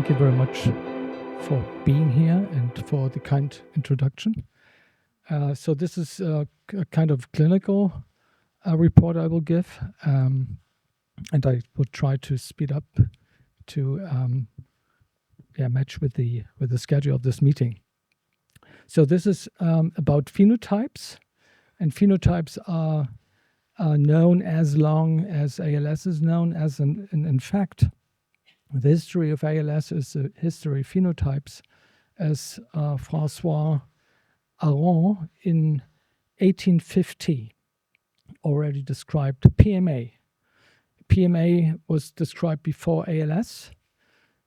thank you very much for being here and for the kind introduction. So this is a kind of clinical report I will give, and I will try to speed up to match with the schedule of this meeting. So this is about phenotypes, and phenotypes are known as long as ALS is known, as in fact, the history of ALS is a history of phenotypes, as François Aron in 1850 already described PMA. PMA was described before ALS,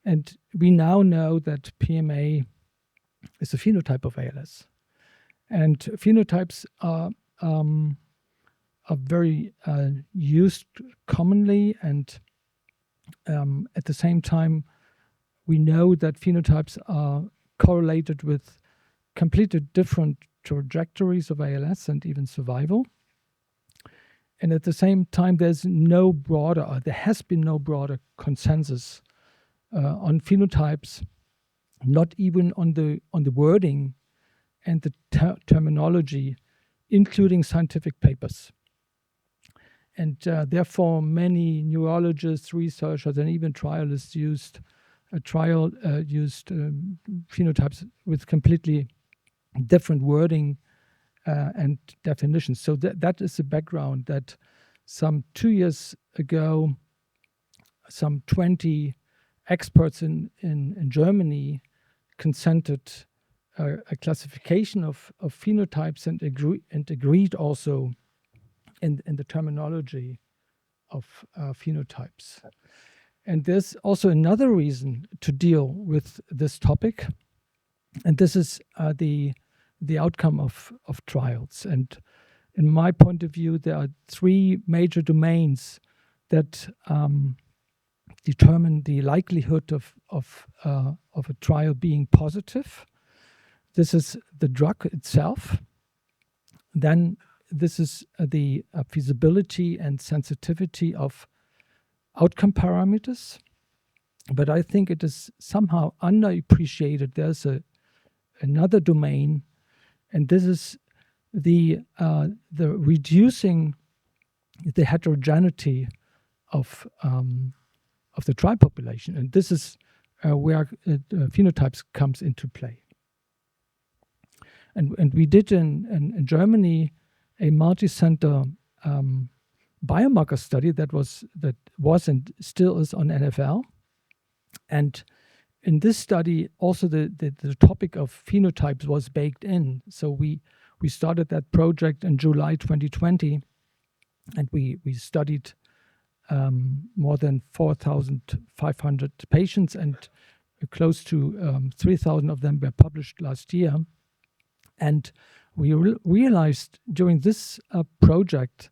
and we now know that PMA is a phenotype of ALS. And phenotypes are very used commonly, and at the same time, we know that phenotypes are correlated with completely different trajectories of ALS and even survival. And at the same time, there has been no broader consensus on phenotypes, not even on the wording and the terminology, including scientific papers. And therefore, many neurologists, researchers, and even trialists used phenotypes with completely different wording and definitions. So that is the background that some 2 years ago, some 20 experts in Germany consented a classification of phenotypes and agreed also in the terminology of phenotypes. And there's also another reason to deal with this topic, and this is the outcome of trials. And in my point of view, there are three major domains that determine the likelihood of a trial being positive. This is the drug itself. Then this is the feasibility and sensitivity of outcome parameters. But I think it is somehow underappreciated. There's another domain, and this is the reducing the heterogeneity of the trial population, and this is where phenotypes comes into play. And we did in Germany a multi-center biomarker study that was and still is on NFL. And in this study, also the topic of phenotypes was baked in. So we started that project in July 2020, and we studied more than 4,500 patients, and close to 3,000 of them were published last year. And we realized during this project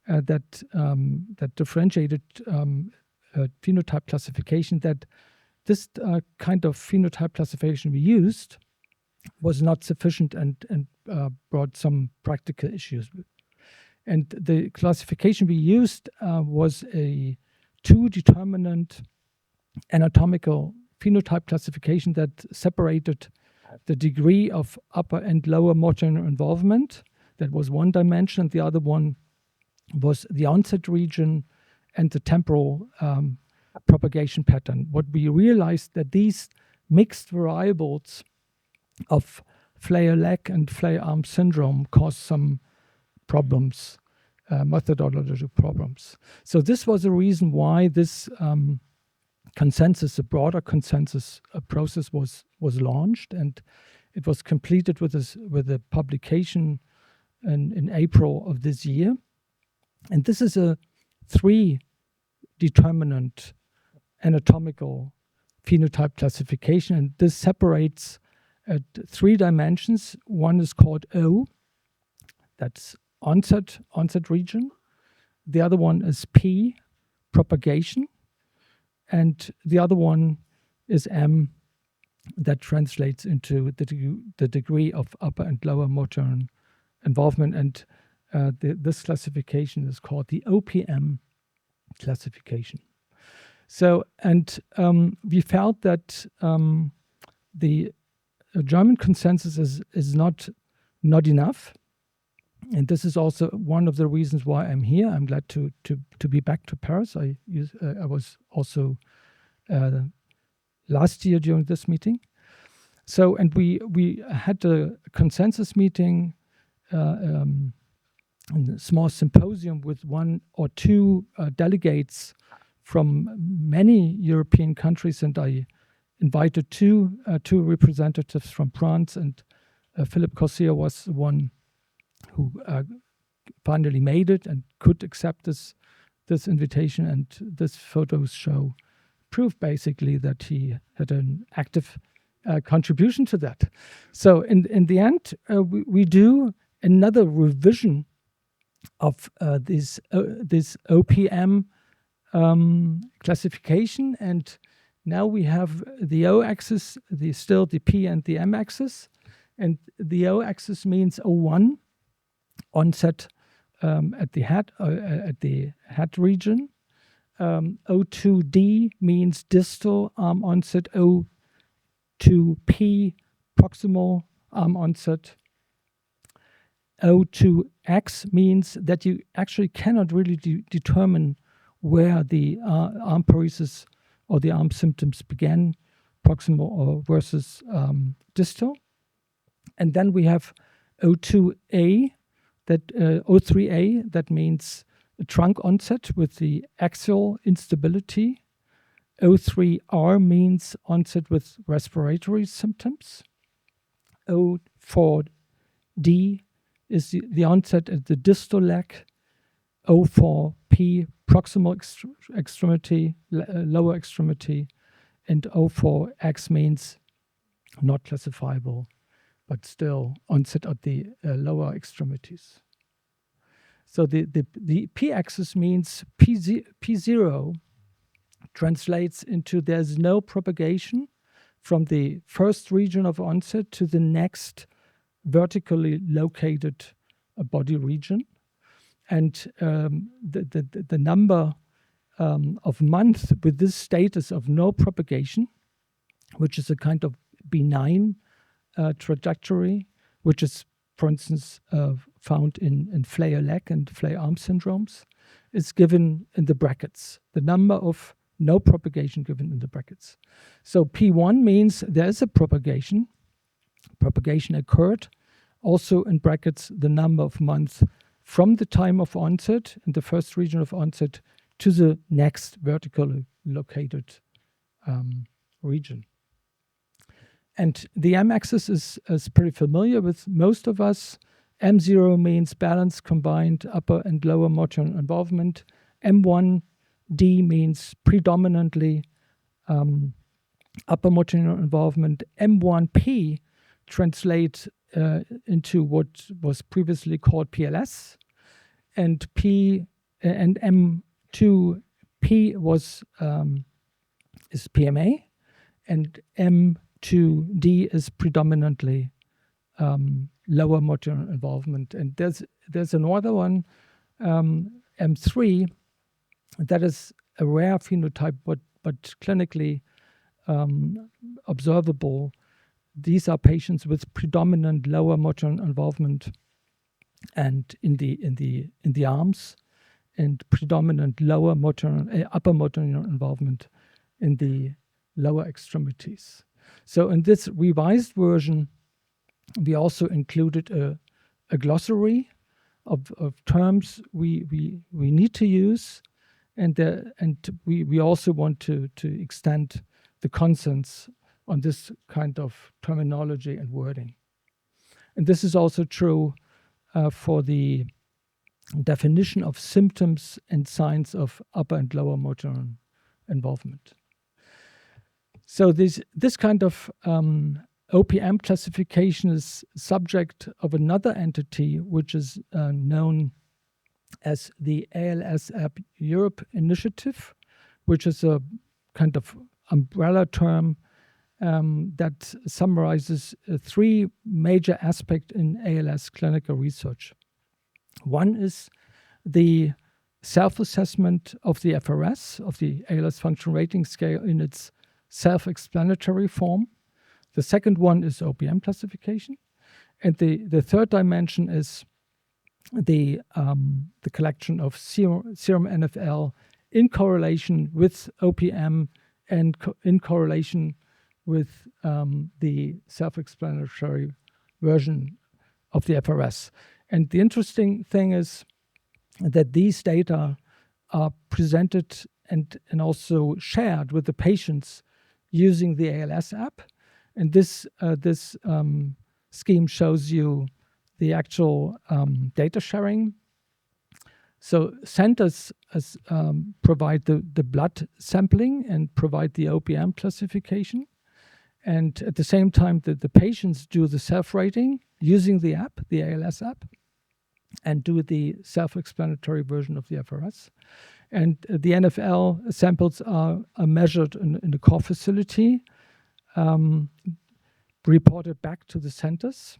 that differentiated phenotype classification, that this kind of phenotype classification we used was not sufficient and brought some practical issues. And the classification we used was a two-determinant anatomical phenotype classification that separated the degree of upper and lower motor involvement. That was one dimension. The other one was the onset region and the temporal propagation pattern. What we realized that these mixed variables of flare leg and flare arm syndrome caused some problems, methodological problems. So this was the reason why this consensus, a broader consensus process was launched, and it was completed with a publication in April of this year. And this is a three-determinant anatomical phenotype classification, and this separates at 3 dimensions. One is called O, that's onset region. The other one is P, propagation. And the other one is M, that translates into the degree of upper and lower motor involvement. And this classification is called the OPM classification. So, and we felt that the German consensus is not enough. And this is also one of the reasons why I'm here. I'm glad to be back to Paris. I was also last year during this meeting. So, and we had a consensus meeting, a small symposium with 1 or 2 delegates from many European countries, and I invited two representatives from France, and Philippe Corsia was the one who finally made it and could accept this invitation. And this photos show proof basically that he had an active contribution to that. So in the end, we do another revision of this OPM classification, and now we have the O-axis, still the P and the M-axis, and the O-axis means O1, onset at the head region. O2D means distal arm onset. O2P proximal arm onset. O2X means that you actually cannot really determine where the arm paresis or the arm symptoms began, proximal or versus distal. And then we have O2A, O3A, that means a trunk onset with the axial instability. O3R means onset with respiratory symptoms. O4D is the onset at the distal leg. O4P, proximal extremity, lower extremity. And O4X means not classifiable, but still onset at the lower extremities. So the P-axis means P0 translates into there's no propagation from the first region of onset to the next vertically located body region. And the number of months with this status of no propagation, which is a kind of benign trajectory, which is, for instance, found in flare leg and flare arm syndromes, is given in the brackets. The number of no propagation given in the brackets. So P1 means there is a propagation. Propagation occurred. Also in brackets, the number of months from the time of onset in the first region of onset to the next vertically located region. And the M-axis is pretty familiar with most of us. M0 means balanced combined upper and lower motor involvement. M1D means predominantly upper motor involvement. M1P translates into what was previously called PLS, and M2P is PMA, and M2D is predominantly lower motor involvement. And there's another one, M3, that is a rare phenotype, but clinically observable. These are patients with predominant lower motor involvement and in the arms, and predominant lower upper motor involvement in the lower extremities. So in this revised version, we also included a glossary of terms we need to use, and we also want to extend the consents on this kind of terminology and wording. And this is also true for the definition of symptoms and signs of upper and lower motor involvement. So this kind of OPM classification is subject of another entity, which is known as the ALS Europe Initiative, which is a kind of umbrella term that summarizes 3 major aspects in ALS clinical research. One is the self-assessment of the FRS, of the ALS function rating scale in its self-explanatory form. The second one is OPM classification. And the third dimension is the collection of serum NFL in correlation with OPM and in correlation with the self-explanatory version of the FRS. And the interesting thing is that these data are presented and also shared with the patients using the ALS app. And this scheme shows you the actual data sharing. So centers provide the blood sampling and provide the OPM classification. And at the same time, the patients do the self-rating using the app, the ALS app, and do the self-explanatory version of the FRS. And the NFL samples are measured in the core facility, reported back to the centers.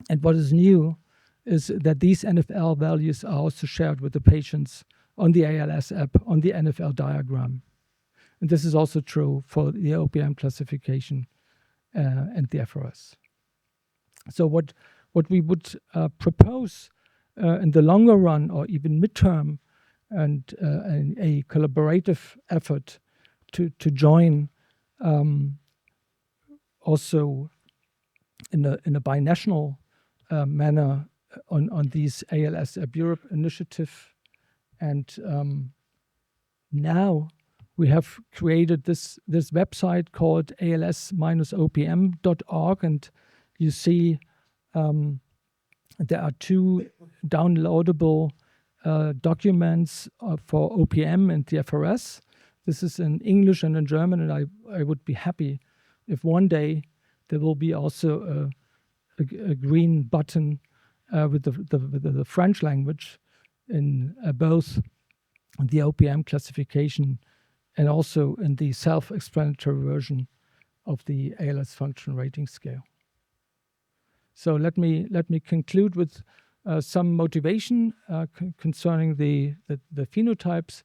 And what is new is that these NFL values are also shared with the patients on the ALS app, on the NFL diagram. And this is also true for the OPM classification and the FRS. So what we would propose in the longer run or even midterm, and a collaborative effort to join also in a binational manner on these ALS App Europe initiative. And now we have created this website called als-opm.org, and you see there are 2 downloadable documents for OPM and the FRS. This is in English and in German, and I would be happy if one day there will be also a green button with the French language in both the OPM classification and also in the self-explanatory version of the ALS function rating scale. So let me conclude with some motivation concerning the phenotypes.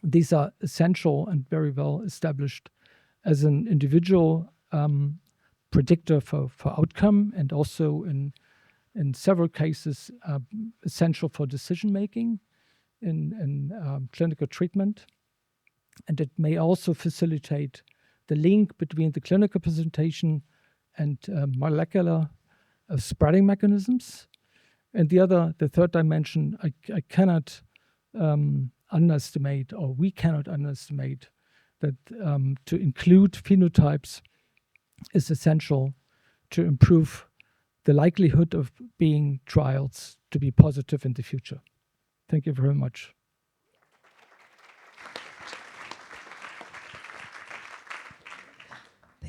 These are essential and very well established as an individual predictor for outcome, and also in several cases essential for decision making in clinical treatment. And it may also facilitate the link between the clinical presentation and molecular spreading mechanisms. And the third dimension, I cannot underestimate, or we cannot underestimate, that to include phenotypes is essential to improve the likelihood of being trials to be positive in the future. Thank you very much.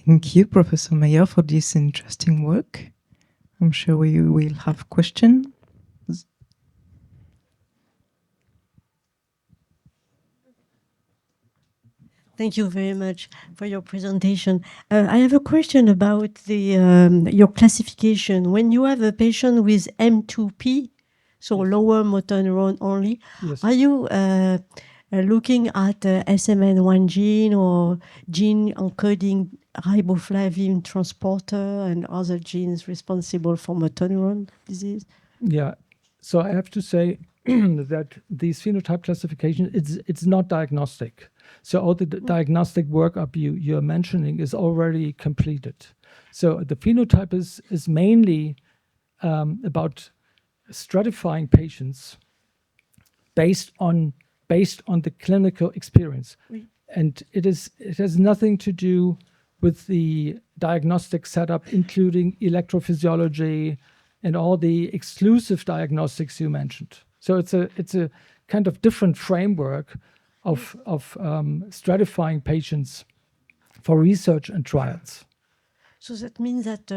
Thank you, Professor Meyer, for this interesting work. I'm sure we will have questions. Thank you very much for your presentation. I have a question about the your classification. When you have a patient with M2P, so yes, lower motor neuron only, yes, are you looking at SMN1 gene or gene encoding riboflavin transporter and other genes responsible for motor neuron disease? Yeah, so I have to say that these phenotype classification, it's not diagnostic. So all the diagnostic workup you're mentioning is already completed. So the phenotype is mainly about stratifying patients based on the clinical experience. Oui. And it has nothing to do with the diagnostic setup, including electrophysiology and all the exclusive diagnostics you mentioned. So it's a kind of different framework of stratifying patients for research and trials. So that means that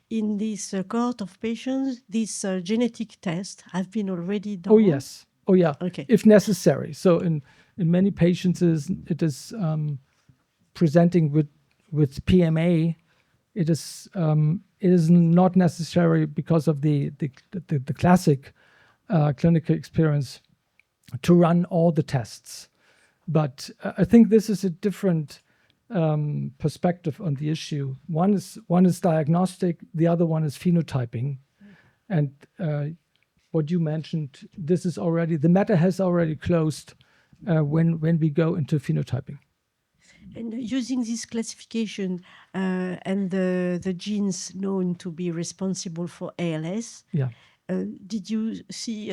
in this cohort of patients, these genetic tests have been already done? Oh, yes. Oh, yeah. Okay. If necessary. So in many patients, it is presenting with PMA. It is not necessary because of the classic clinical experience to run all the tests. But I think this is a different perspective on the issue. One is diagnostic, the other one is phenotyping. And what you mentioned, this is already, the matter has already closed when we go into phenotyping. And using this classification and the genes known to be responsible for ALS, yeah. Did you see,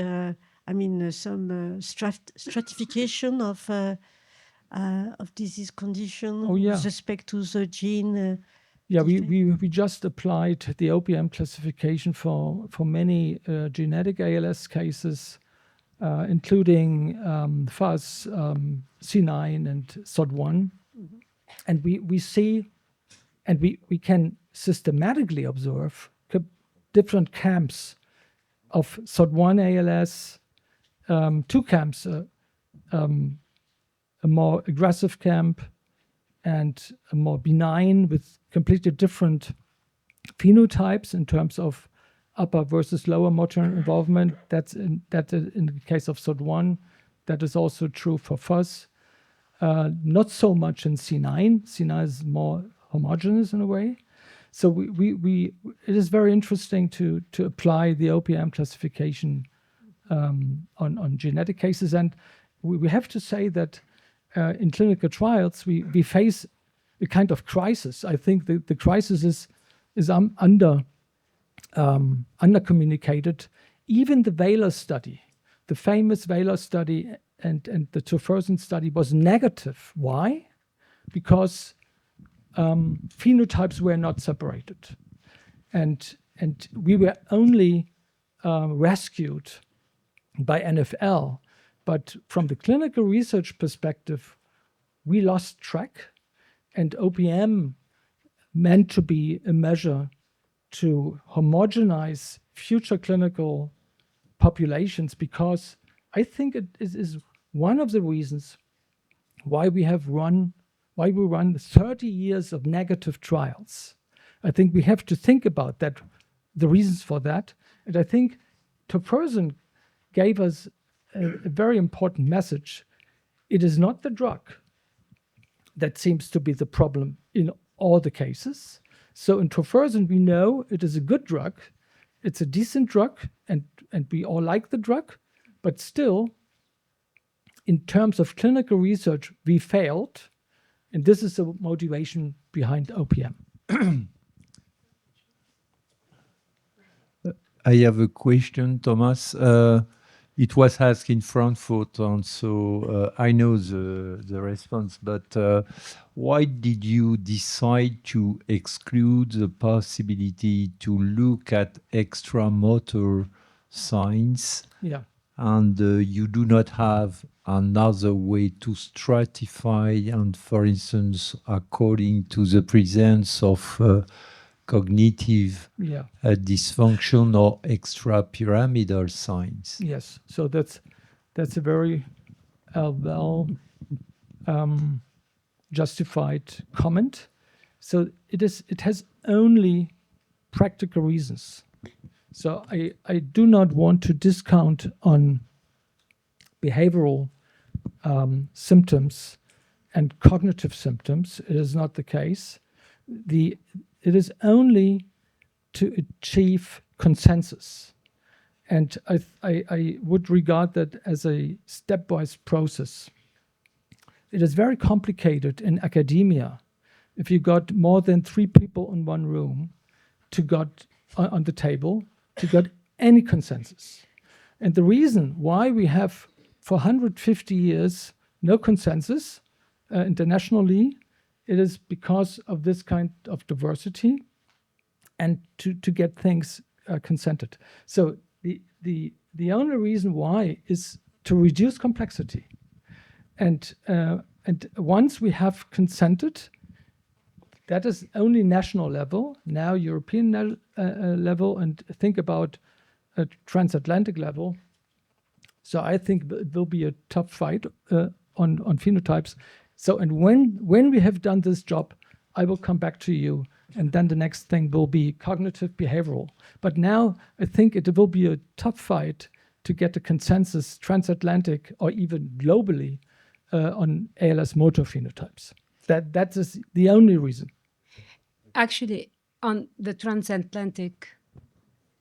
some stratification of disease condition with respect to the gene? Yeah, we just applied the OPM classification for many genetic ALS cases, including FUS, C9, and SOD1. Mm-hmm. And we see, and we can systematically observe different camps of SOD1 ALS, two camps, a more aggressive camp and a more benign with completely different phenotypes in terms of upper versus lower motor involvement. That's in the case of SOD1. That is also true for FUS. Not so much in C9. C9 is more homogeneous in a way. So it is very interesting to apply the OPM classification on genetic cases. And we have to say that in clinical trials, we face a kind of crisis. I think the crisis is under communicated. Even the VALOR study, the famous VALOR study and the tofersen study was negative. Why? Because phenotypes were not separated, and we were only rescued by NFL. But from the clinical research perspective, we lost track, and OPM meant to be a measure to homogenize future clinical populations, because I think it is one of the reasons why we run 30 years of negative trials. I think we have to think about that, the reasons for that. And I think tofersen gave us a very important message. It is not the drug that seems to be the problem in all the cases. So in tofersen, we know it is a good drug. It's a decent drug, and we all like the drug. But still, in terms of clinical research, we failed. And this is the motivation behind OPM. I have a question, Thomas. It was asked in Frankfurt, and so I know the response, but why did you decide to exclude the possibility to look at extramotor signs? Yeah. And you do not have another way to stratify, and for instance, according to the presence of cognitive dysfunction or extrapyramidal signs. Yes, so that's a very well justified comment. So it has only practical reasons. So I do not want to discount on behavioral symptoms and cognitive symptoms. It is not the case. It is only to achieve consensus. And I would regard that as a stepwise process. It is very complicated in academia. If you got more than 3 people in one room to got on the table, to get any consensus. And the reason why we have for 150 years no consensus internationally, it is because of this kind of diversity and to get things consented. So the only reason why is to reduce complexity. And once we have consented, that is only national level, now European level, and think about a transatlantic level. So I think it will be a tough fight on phenotypes. So, and when we have done this job, I will come back to you, and then the next thing will be cognitive behavioral. But now I think it will be a tough fight to get a consensus transatlantic or even globally on ALS motor phenotypes. That is the only reason. Actually, on the transatlantic,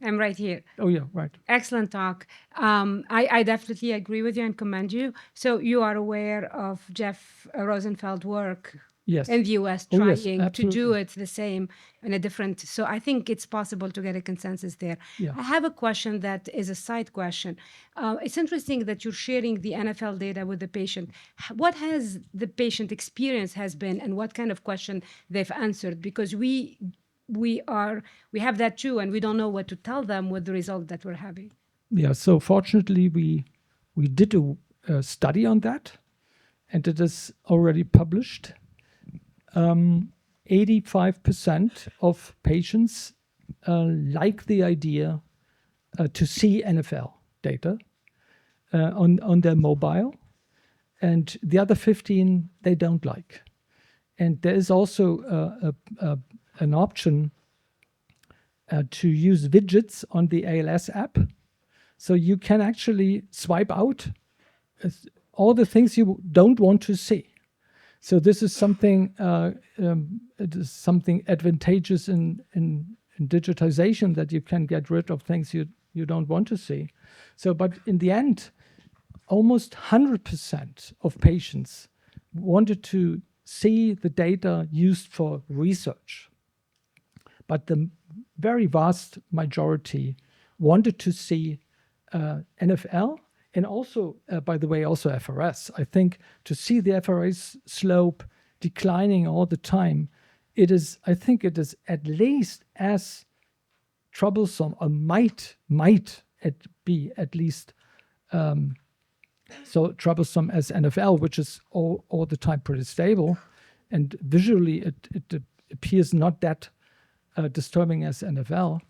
I'm right here. Oh yeah, right. Excellent talk. I definitely agree with you and commend you. So you are aware of Jeff Rosenfeld's work Yes. in the US Oh, yes, trying to absolutely. do it the same in a different. So I think it's possible to get a consensus there. Yeah. I have a question that is a side question. It's interesting that you're sharing the NFL data with the patient. What has the patient experience has been, and what kind of question they've answered? Because we have that too, and we don't know what to tell them with the result that we're having. Yeah. So fortunately, we did a study on that, and it is already published. 85% of patients like the idea to see NFL data on their mobile, and the other 15 they don't like. And there is also an option to use widgets on the ALS app, so you can actually swipe out all the things you don't want to see. So this is something it is something advantageous in digitization, that you can get rid of things you don't want to see. So, but in the end, almost 100% of patients wanted to see the data used for research, but the very vast majority wanted to see NFL. And also, by the way, also FRS. I think to see the FRS slope declining all the time, I think it is at least as troublesome, or might it be at least so troublesome as NFL, which is all the time pretty stable. And visually, it appears not that disturbing as NFL.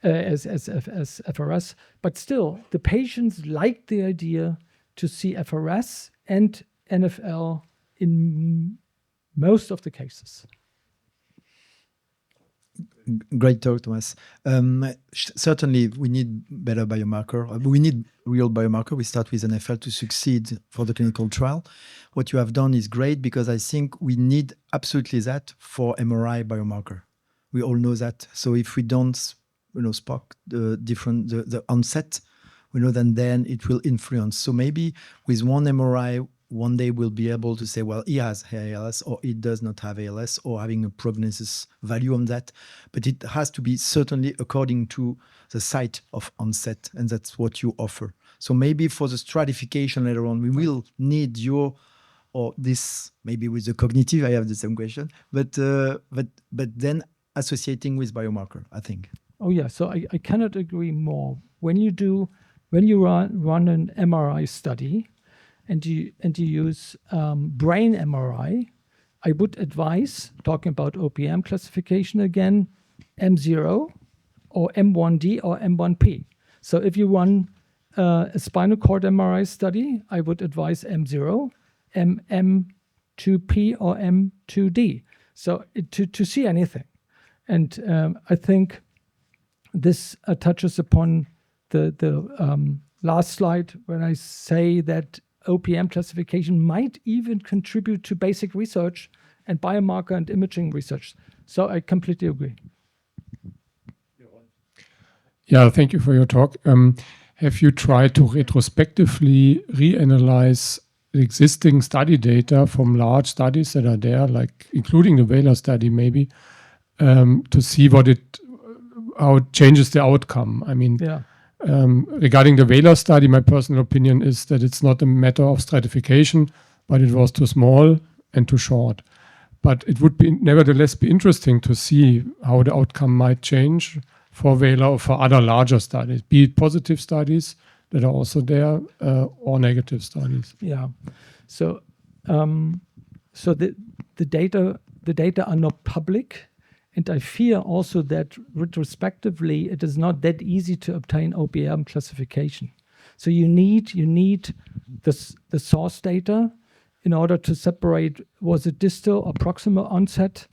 As FRS, but still, the patients like the idea to see FRS and NFL in most of the cases. Great talk, Thomas. Certainly, we need better biomarker. We need real biomarker. We start with NFL to succeed for the clinical trial. What you have done is great, because I think we need absolutely that for MRI biomarker. We all know that. So if we don't spark the onset, we know that then it will influence. So maybe with one MRI, one day we'll be able to say, well, he has ALS or he does not have ALS, or having a prognosis value on that. But it has to be certainly according to the site of onset, and that's what you offer. So maybe for the stratification later on, we will need your, or this, maybe with the cognitive, I have the same question, but then associating with biomarker, I think. Oh yeah, so I cannot agree more. When you run an MRI study, and you use brain MRI, I would advise, talking about OPM classification again, M0 or M1D or M1P. So if you run a spinal cord MRI study, I would advise M0, M2P or M2D. So to see anything. And I think this touches upon the last slide, when I say that OPM classification might even contribute to basic research and biomarker and imaging research. So I completely agree. Yeah, thank you for your talk. Have you tried to retrospectively reanalyze the existing study data from large studies that are there, like including the Wheeler study maybe, to see how it changes the outcome? I mean, Yeah. Regarding the Wheeler study, my personal opinion is that it's not a matter of stratification, but it was too small and too short. But it would be nevertheless be interesting to see how the outcome might change for Wheeler or for other larger studies, be it positive studies that are also there or negative studies. Yeah. So the data are not public. And I fear also that retrospectively, it is not that easy to obtain OPM classification. So you need the source data in order to separate, was it distal or proximal onset,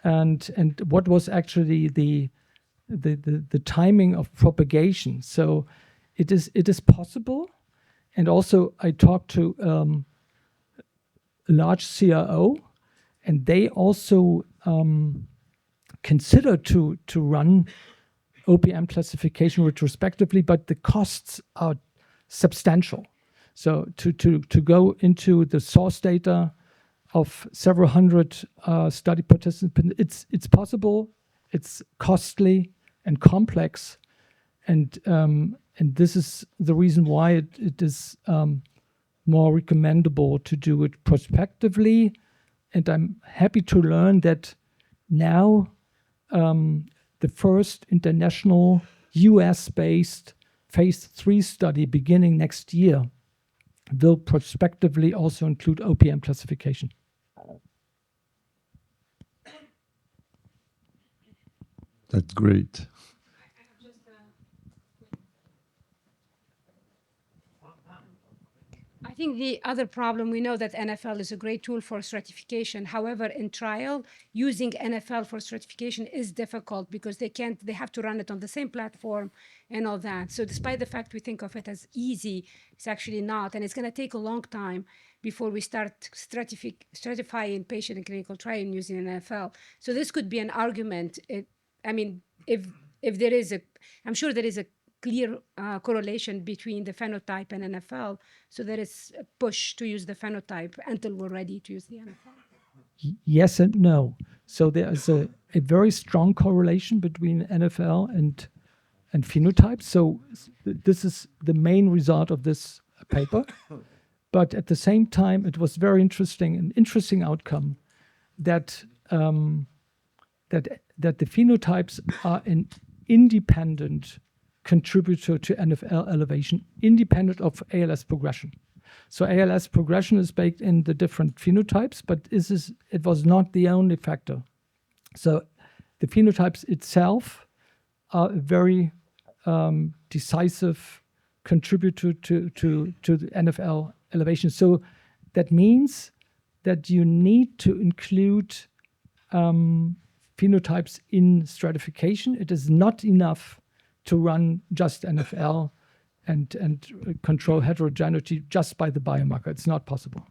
and what was actually the timing of propagation. So it is possible. And also, I talked to a large CRO, and they also consider to run OPM classification retrospectively, but the costs are substantial. So to go into the source data of several hundred study participants, it's possible, it's costly and complex, and this is the reason why it is more recommendable to do it prospectively. And I'm happy to learn that now the first international US-based phase 3 study beginning next year will prospectively also include OPM classification. That's great. I think the other problem, we know that NFL is a great tool for stratification. However, in trial, using NFL for stratification is difficult because they have to run it on the same platform and all that. So despite the fact we think of it as easy, it's actually not. And it's going to take a long time before we start stratifying patient in clinical trial using NFL. So this could be an argument. If there is I'm sure there is a clear correlation between the phenotype and NFL. So there is a push to use the phenotype until we're ready to use the NFL. Yes and no. So there is a very strong correlation between NFL and phenotype. So this is the main result of this paper. But at the same time, it was very an interesting outcome that that the phenotypes are an independent contributor to NFL elevation, independent of ALS progression. So ALS progression is baked in the different phenotypes, but it was not the only factor. So the phenotypes itself are a very decisive contributor to the NFL elevation. So that means that you need to include phenotypes in stratification. It is not enough to run just NFL and control heterogeneity just by the biomarker. It's not possible.